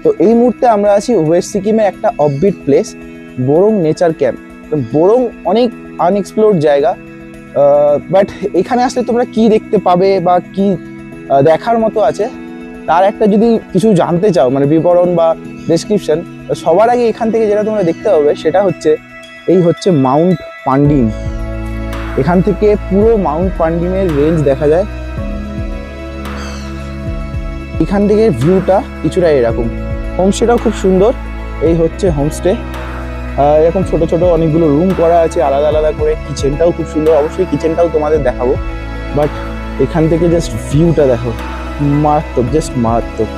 তো এই মুহূর্তে আমরা আছি ওয়েস্ট সিকিমের একটা অফবিট প্লেস, বোরং নেচার ক্যাম্প। বোরং অনেক আনএক্সপ্লোর্ড জায়গা, বাট এখানে আসলে তোমরা কি দেখতে পাবে বা কি দেখার মতো আছে তার একটা যদি কিছু জানতে চাও, মানে বিবরণ বা ডেসক্রিপশন, সবার আগে এখান থেকে যেটা তোমরা দেখতে পাবে সেটা হচ্ছে এই হচ্ছে মাউন্ট পান্ডিম। এখান থেকে পুরো মাউন্ট পান্ডিমের রেঞ্জ দেখা যায়। এখান থেকে ভিউটা কিছুটা এরকম। হোমস্টেটাও খুব সুন্দর। এই হচ্ছে হোমস্টে, এরকম ছোট ছোট অনেকগুলো রুম করা আছে আলাদা আলাদা করে। কিচেনটাও খুব সুন্দর, অবশ্যই কিচেনটাও তোমাদের দেখাবো। বাট এখান থেকে জাস্ট ভিউটা দেখো, মারাত্মক, জাস্ট মারাত্মক।